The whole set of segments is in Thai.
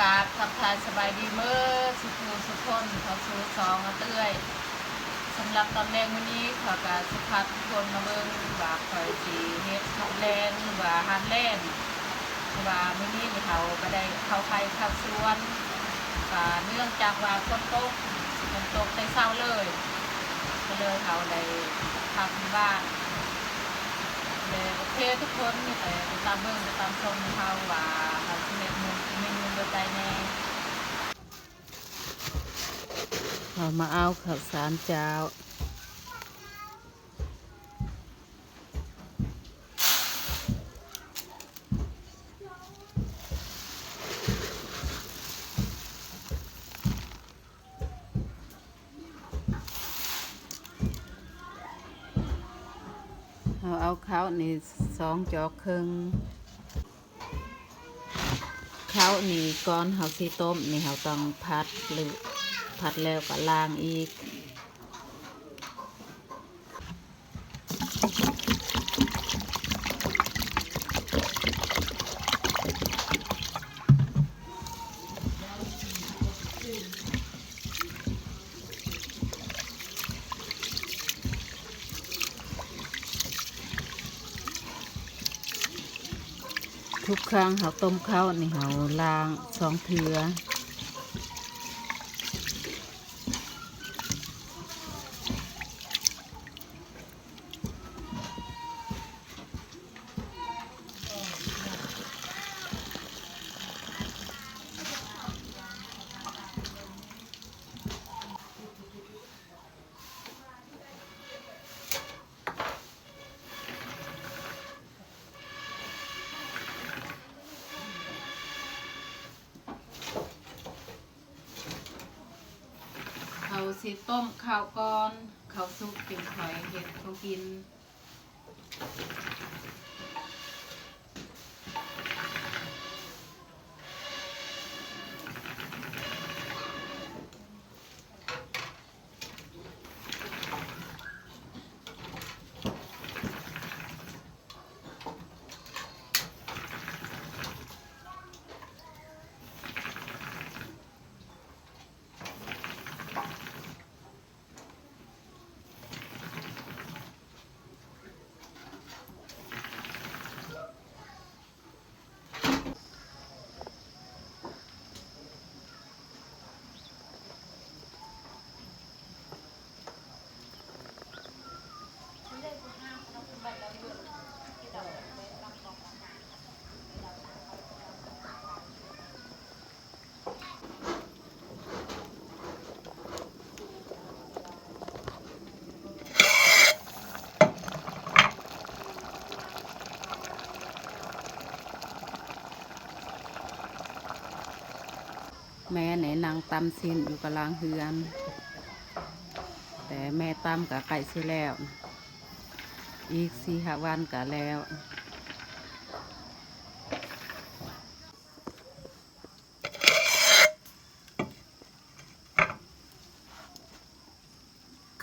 ราบทักทายสบายดีเมื่อสุขูสุขคนเขาสู่สองเตื้อยสำหรับตอนแรกวันนี้ขอกาสุภาพทุกคนมาเบิ่งว่าคอยสีเฮ็ดข้าวแรงหรือว่าฮานแรงว่ามื้อนี้นี่เขาก็ได้เข้าไข่เข้าสวนเนื่องจากว่าฝนตกในเช้าเลยก็เลยเขาได้พักที่บ้านเลยโอเคทุกคนมีแต่ไปตามเบิ่งไปตามชมเขาว่าเขาสิเฮ็ดเมนูเดียวใจแน่เรามาเอาข้าวสารเจ้าเอาข้าวนี่2 จอกครึ่งข้าวนี่ก่อนเขาสิต้มนี่เขาต้องพัดหรือพัดแล้วก็ล้างอีกทุกครั้งเขาต้มข้าวนี่เขาล้าง2 เทื่อเขาสิต้มข้าวก่อนข้าวสุกเป็นหอยเห็ดเขากินแม่ไหนนางตำซินอยู่กับล้างเฮือนแต่แม่ตำกับไก่ซื้อแล้วอีก4-5 วันก็แล้ว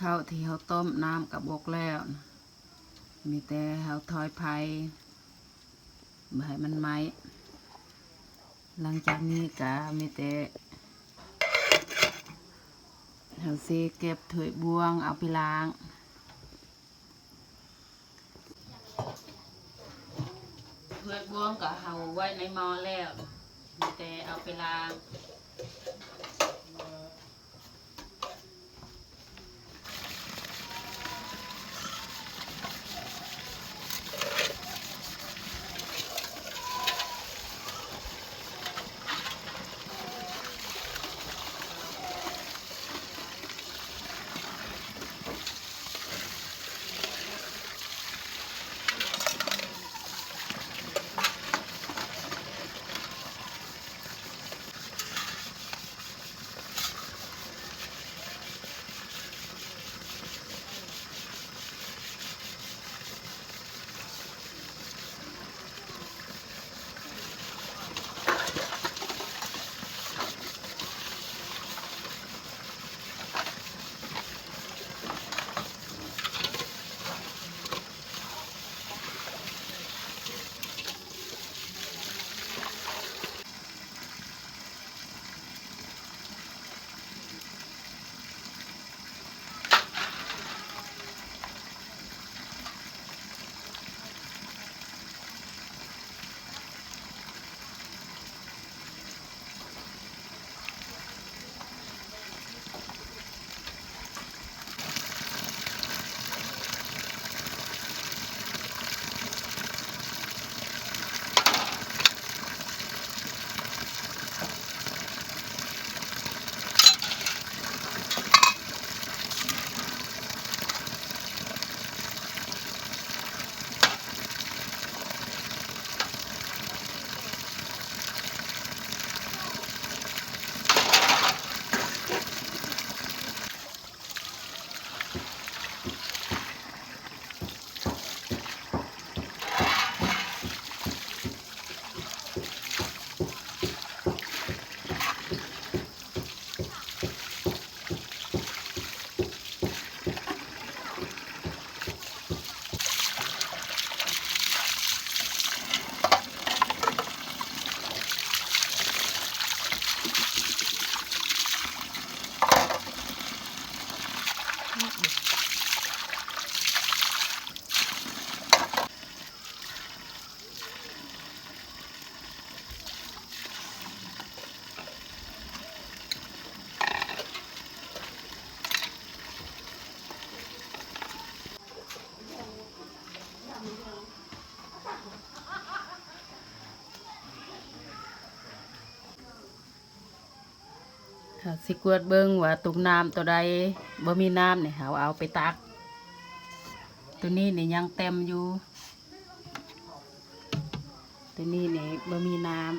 ข้าวที่เขาต้มน้ำกับบกแล้วมีแต่เขาทอยไผ่ไม่ให้มันไหมหลังจากนี้ก็มีแต่เขาสิเก็บถ้วยบวงเอาไปล้างถ้วยบวงก็เอาไว้ในหม้อแล้วมีแต่เอาไปล้าง เขาสิกวดเบิ่งว่าตุกน้ำตัวใดบ่มีน้ำเนี่ยเขาเอาไปตักตัวนี้เนี่ยยังเต็มอยู่ตัวนี้เนี่ยบ่มีน้ำ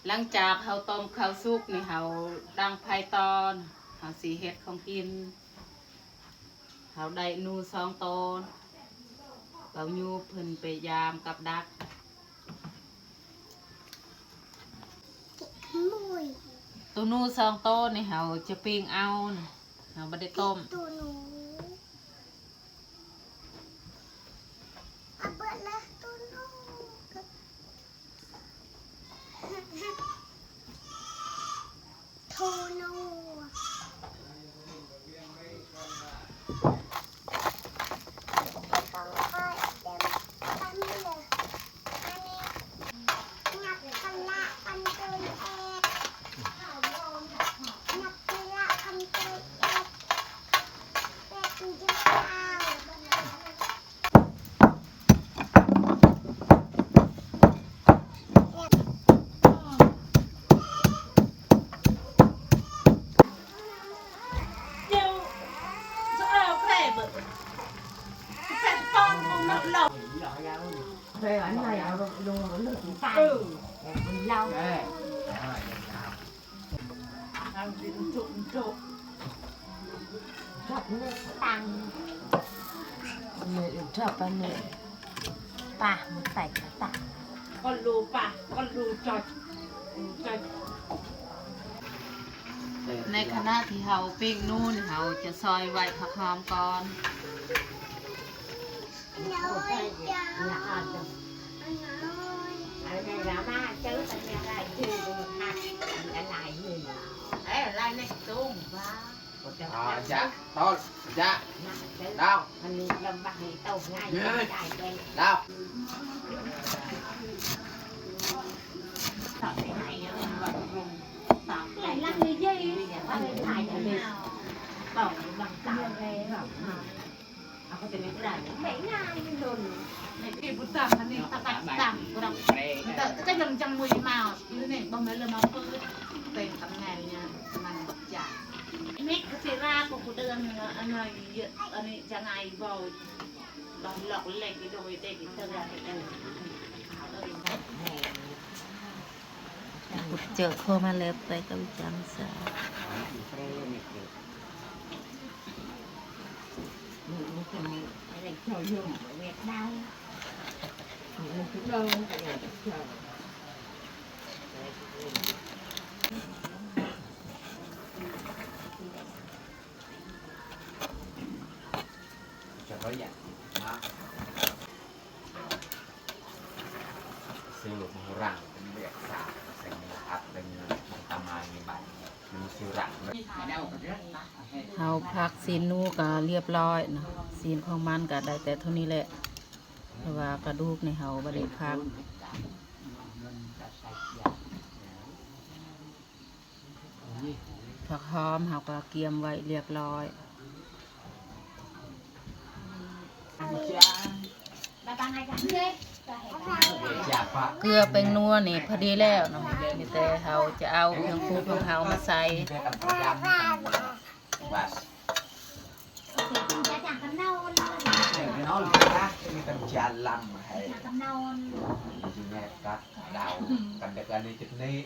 หลังจากเขาต้มข้าวสุกนี่เขาดังไฟตอนเขาสีเฮ็ดของกินเขาได้นู2 ตนเขายูเพิ่นไปยามกับดักตัวนู2 ตนนี่เขาจะปิ้งเอาเขาไม่ได้ต้มตัวหนูเอาเบิดละตัวหนูโทโนต้องคอยเต็มปันเลยอันนี้หนักพันละพันเกินเอ็ดหนักพันละพันเกินเอ็ดเป็ดกินข้าวvề ảnh này ở luôn ở nước chúng ta lâu ăn trụng trụng chọc nước tăng người chọc anh này pa một tay ta con lù pa con lù chọc chọc ในขณะที่เขาปิ้งนู่นเขาจะซอยไว้ผักหอมก่อน น้อยจัง là ăn được น้อย ở đây là ba chứ anh nhà lại chưa được hạt anh lại nhìn ấy lại này tung và dạ thôi dạ đâu anh làm bằng tàu ngay đại đây đâu tàu này tàu này này lăn đi dây anh lại nào tàu bằng tàu này aku tengok dah. Baiklah ini dulu. Cái bút tầm anh đi tao tặng tặng của đồng cái lần trong mùi màu như này bông lấy máu cứ tiền tầm ngày nha mình chả mít cái xe ra của cô đơn anh ơi anh ấy chẳng ai vào lòng lọc lên cái đôi đây cái tơ ra cái đây เจอเข้ามาแล้วไปกับจังสา mình này cho dùng ở Việt Nam mình cũng đâu cái này chờ cho nó vậy đó siêu một răngเป็นเรียกสาเป็นอัดเป็นตามายมีใบมีsiêu răng เขาพักซีนนูก็เรียบร้อยนะซีนของมันก็ได้แต่เท่านี้แหละเพราะว่ากระดูกในเขาบ่ได้พักผักหอมเขาก็เกียมไว้เรียบร้อย เกลือเป็นนัวนี่พอดีแล้วเนาะมีแต่เขาจะเอาเครื่องปรุงของเขามาใส่ nó là khác cái cần trà lầm hay chỉ nghe cắt đào cần được anh đi chụp ní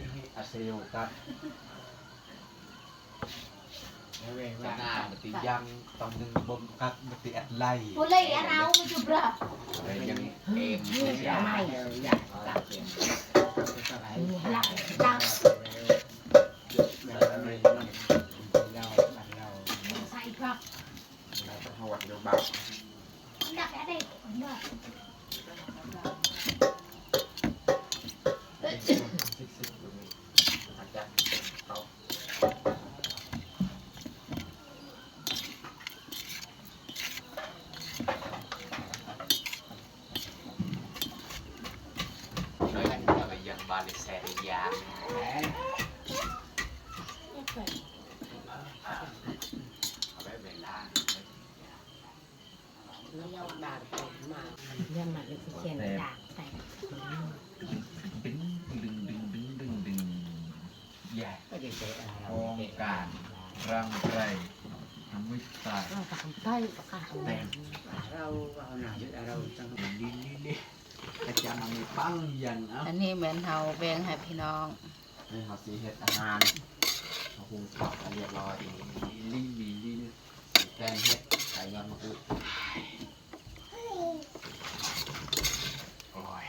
siêu cắt chả nào mà tí dân trong những bông cắt một tí ăn lay boleh ya tahu mencoba yang em siapa mai หดเดี๋ยวเบา Đặt ở đây cũng được. อาจารย์เอา nói là bây giờ ba lê xe đi ra bé về la แล้วด่าผมมาเรื่องมันเลยเขียนด่าใส่ ดึงดึงดึงดึงดึงดึงใหญ่โครงการรังไรทำวิชา เราตักใต้ประกาศ เต็ม เราเอาหนายึดเราจัง นี่อาจารย์มีปั้งยันอ่ะ อันนี้เหมือนเฮาแบ่งให้พี่น้อง นี่เขาสีเห็ดอาหารเขาคงปอกเรียบร้อยลี่ลี่แกงเห็ดใส่ยอดมะกรูดโอ้ย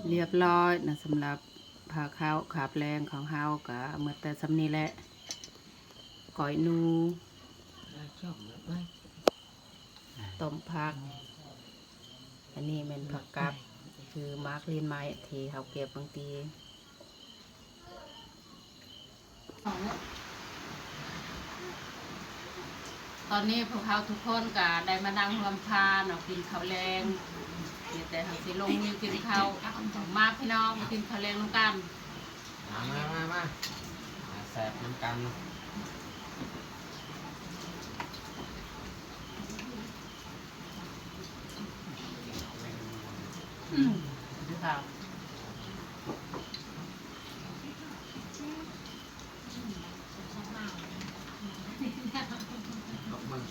เรียบร้อยนะสำหรับผ่าข้าวขาแปลงของเฮากะเมื่อแต่สำนี้แหละก้อยนู ชอบไม่ ต้มผัก อันนี้เป็นผักกับคือมาร์กลีนไม้ที่เฮาเก็บบางทีตอนนี้พวกเขาทุกคนก็ได้มานั่งรวมทานเนาะกินข้าวแรงเดี๋ยวแต่ทางสิลงมือกินข้าวมาพี่น้องมากินข้าวแรงร่วมกัน มาแสบน้ำกัน ดูข้าว ตกมัน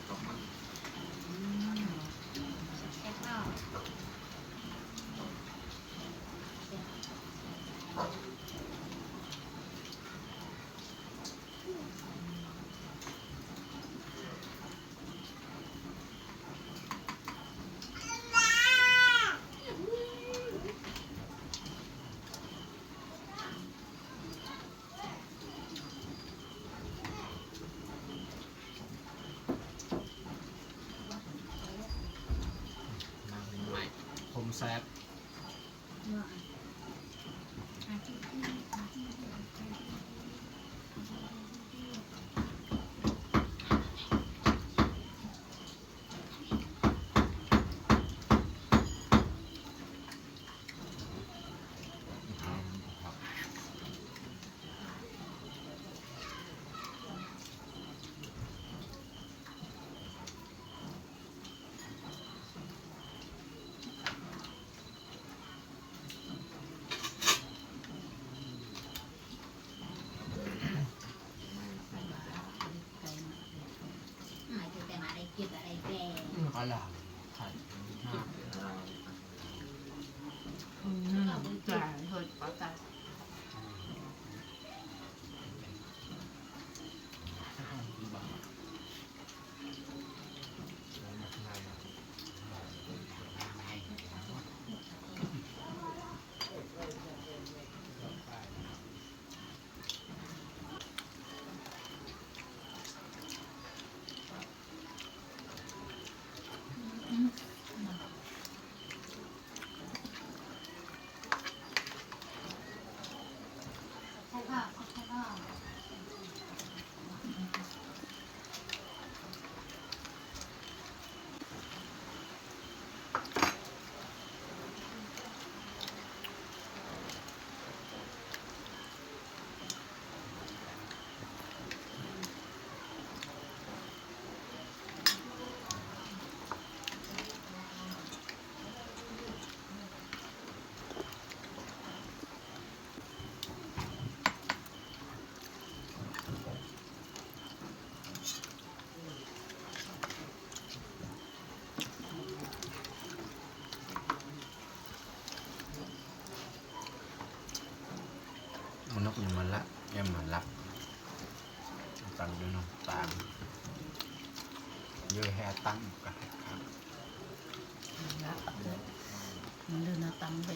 ตกมัน Đẹp không? ผมแซบ ก็หลังขันห้า จ่ายเฮ้ยป้าตามันนกยังมันละยังมันรับ tăng nữa nó tạm như hè tăng cả มันเดินตำไป